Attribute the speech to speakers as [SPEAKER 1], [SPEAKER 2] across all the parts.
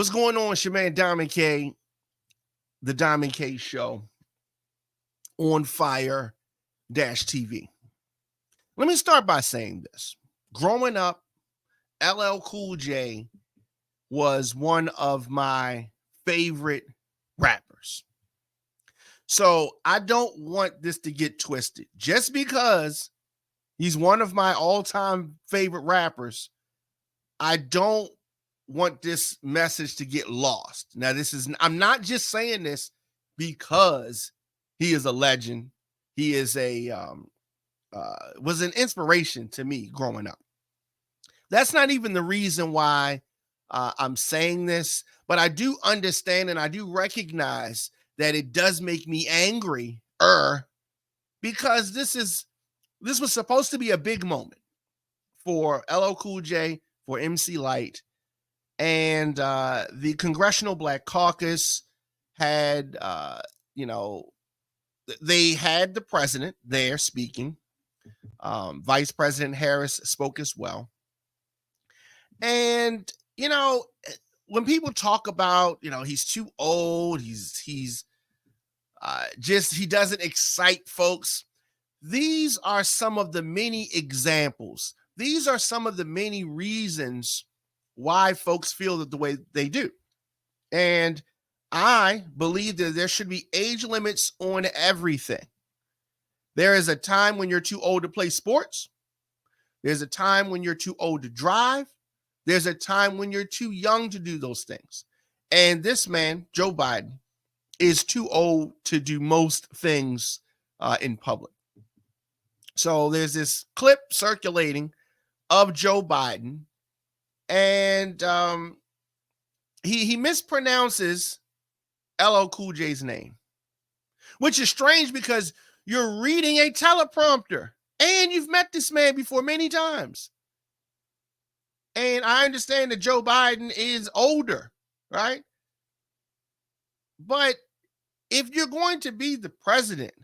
[SPEAKER 1] What's going on? It's your man Diamond K, the Diamond K Show on ONFIRE-TV. Let me start by saying this. Growing up, LL Cool J was one of my favorite rappers. So I don't want this to get twisted. Just because he's one of my all-time favorite rappers, I don't want this message to get lost. Now, I'm not just saying this because he is a legend. He is was an inspiration to me growing up. That's not even the reason why I'm saying this, but I do understand and I do recognize that it does make me angry because this was supposed to be a big moment for LL Cool J, for MC Lyte, and the Congressional Black Caucus had, they had the president there speaking. Vice President Harris spoke as well. And, when people talk about, he's too old, he doesn't excite folks. These are some of the many examples. These are some of the many reasons why folks feel that the way they do. And I believe that there should be age limits on everything. There is a time when you're too old to play sports. There's a time when you're too old to drive. There's a time when you're too young to do those things. And this man, Joe Biden, is too old to do most things in public. So there's this clip circulating of Joe Biden, and he mispronounces LL Cool J's name, which is strange because you're reading a teleprompter and you've met this man before many times. And I understand that Joe Biden is older, right? But if you're going to be the president,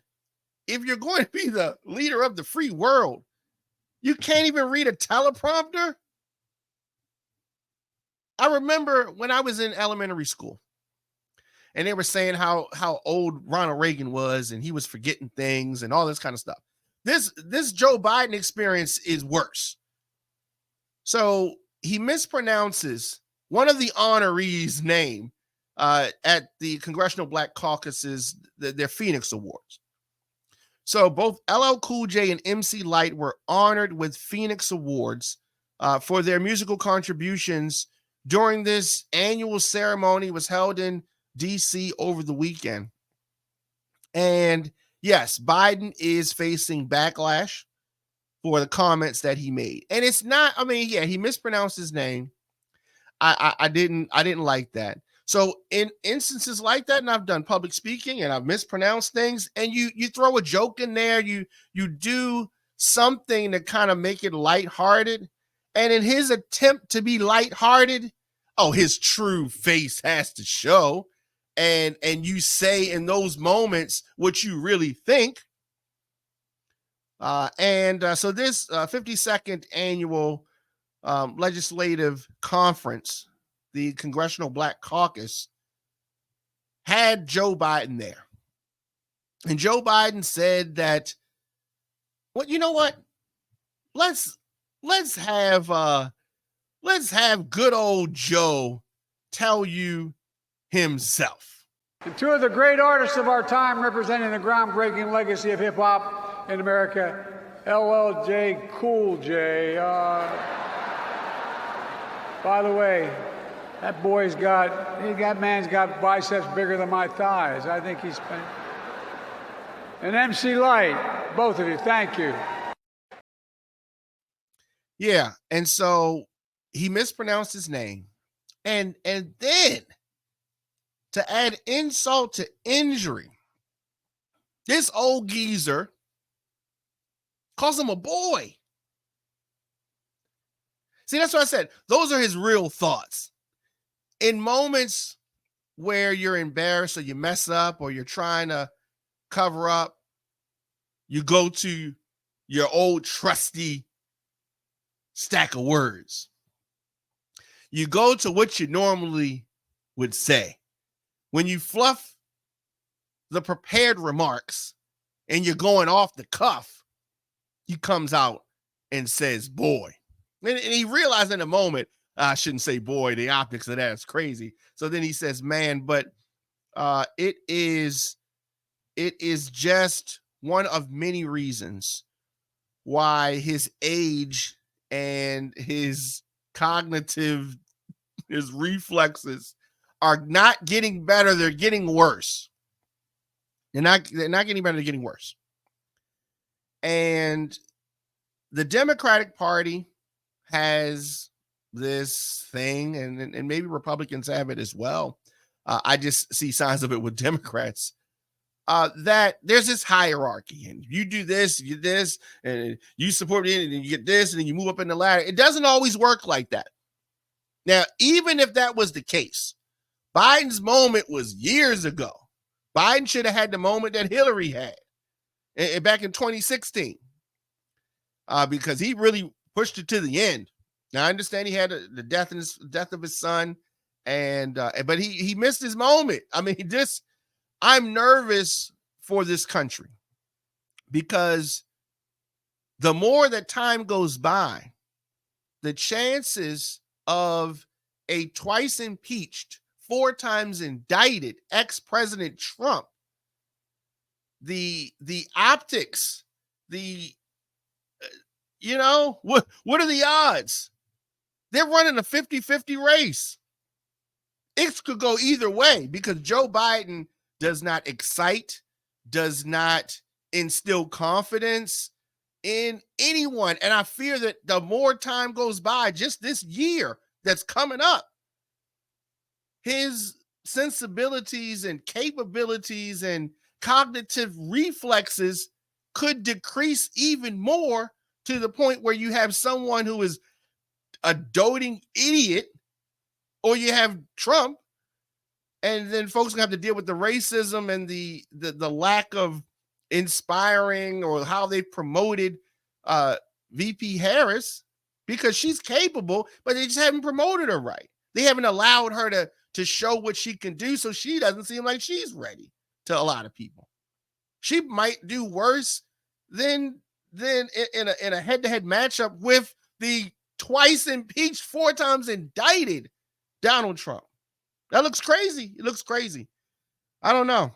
[SPEAKER 1] if you're going to be the leader of the free world, you can't even read a teleprompter? I remember when I was in elementary school and they were saying how old Ronald Reagan was and he was forgetting things and all this kind of stuff. This Joe Biden experience is worse. So he mispronounces one of the honorees' name at the Congressional Black Caucus's, their Phoenix Awards. So both LL Cool J and MC Lyte were honored with Phoenix Awards for their musical contributions during this annual ceremony. It was held in DC over the weekend. And yes, Biden is facing backlash for the comments that he made. And it's not, he mispronounced his name. I didn't like that. So in instances like that, and I've done public speaking and I've mispronounced things, and you throw a joke in there, you do something to kind of make it lighthearted. And in his attempt to be lighthearted, his true face has to show. And you say in those moments what you really think. So this 52nd annual legislative conference, the Congressional Black Caucus, had Joe Biden there. And Joe Biden said that, well, you know what? Let's have good old Joe tell you himself.
[SPEAKER 2] And two of the great artists of our time representing the groundbreaking legacy of hip-hop in America, LL Cool J. By the way, that man's got biceps bigger than my thighs. I think he's been. And MC Lyte, both of you, thank you.
[SPEAKER 1] Yeah, and so he mispronounced his name. And then, to add insult to injury, this old geezer calls him a boy. See, that's what I said. Those are his real thoughts. In moments where you're embarrassed or you mess up or you're trying to cover up, you go to your old trusty stack of words. You go to what you normally would say. When you fluff the prepared remarks and you're going off the cuff, he comes out and says, boy. And he realized in a moment, I shouldn't say boy, the optics of that is crazy. So then he says, man, but it is just one of many reasons why his age and his cognitive, his reflexes are not getting better. They're getting worse. They're not getting better. They're getting worse. And the Democratic Party has this thing, and maybe Republicans have it as well. I just see signs of it with Democrats, that there's this hierarchy, and you do this, you get this, and you support it, and then you get this, and then you move up in the ladder. It doesn't always work like that. Now, even if that was the case, Biden's moment was years ago. Biden should have had the moment that Hillary had back in 2016, because he really pushed it to the end. Now, I understand he had the death of his son, but he missed his moment. I mean, I'm nervous for this country, because the more that time goes by, the chances of a twice impeached, 4 times indicted ex-President Trump, the optics, what are the odds? They're running a 50-50 race. It could go either way, because Joe Biden does not excite, does not instill confidence in anyone. And I fear that the more time goes by, just this year that's coming up, his sensibilities and capabilities and cognitive reflexes could decrease even more, to the point where you have someone who is a doting idiot, or you have Trump, and then folks gonna have to deal with the racism and the lack of inspiring, or how they promoted VP Harris, because she's capable, but they just haven't promoted her right. They haven't allowed her to show what she can do, so she doesn't seem like she's ready to a lot of people. She might do worse than in a head-to-head matchup with the twice impeached, 4 times indicted Donald Trump. That looks crazy. It looks crazy. I don't know,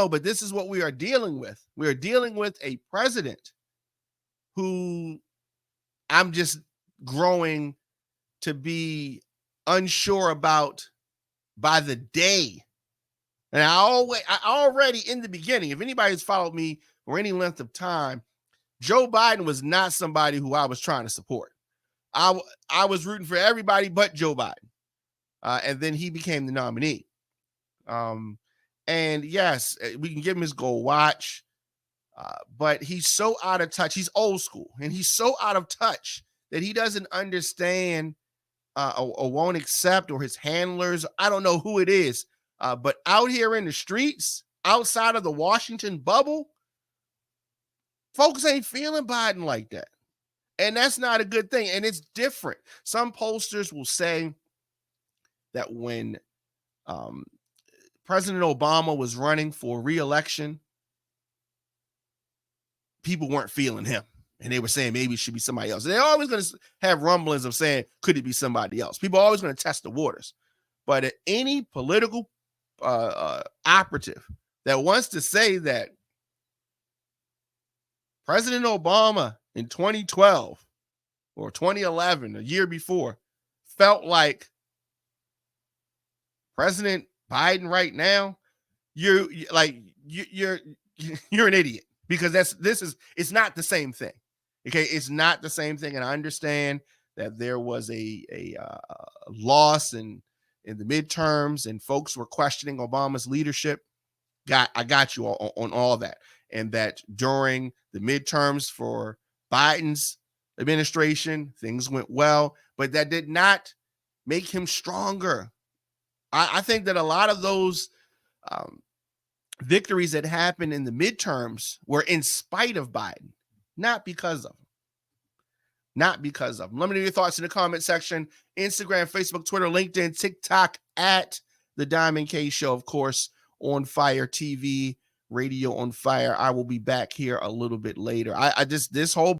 [SPEAKER 1] but this is what we are dealing with. We are dealing with a president who I'm just growing to be unsure about by the day. And I already in the beginning, if anybody's followed me for any length of time, Joe Biden was not somebody who I was trying to support. I was rooting for everybody but Joe Biden. And then he became the nominee. And yes, we can give him his gold watch, but he's so out of touch. He's old school, and he's so out of touch that he doesn't understand or won't accept, or his handlers, I don't know who it is, but out here in the streets, outside of the Washington bubble, folks ain't feeling Biden like that. And that's not a good thing. And it's different. Some pollsters will say that when President Obama was running for re-election, people weren't feeling him. And they were saying maybe it should be somebody else. And they're always going to have rumblings of saying, could it be somebody else? People are always going to test the waters. But at any political operative that wants to say that President Obama in 2012 or 2011, a year before, felt like President Biden right now, you're an idiot, because it's not the same thing. Okay, it's not the same thing. And I understand that there was a loss in the midterms, and folks were questioning Obama's leadership. I got you on all that. And that during the midterms for Biden's administration, things went well, but that did not make him stronger. I think that a lot of those victories that happened in the midterms were in spite of Biden, not because of him. not because of them. Let me know your thoughts in the comment section. Instagram, Facebook, Twitter, LinkedIn, TikTok at The Diamond K Show. Of course, on Fire TV, Radio on Fire. I will be back here a little bit later. This whole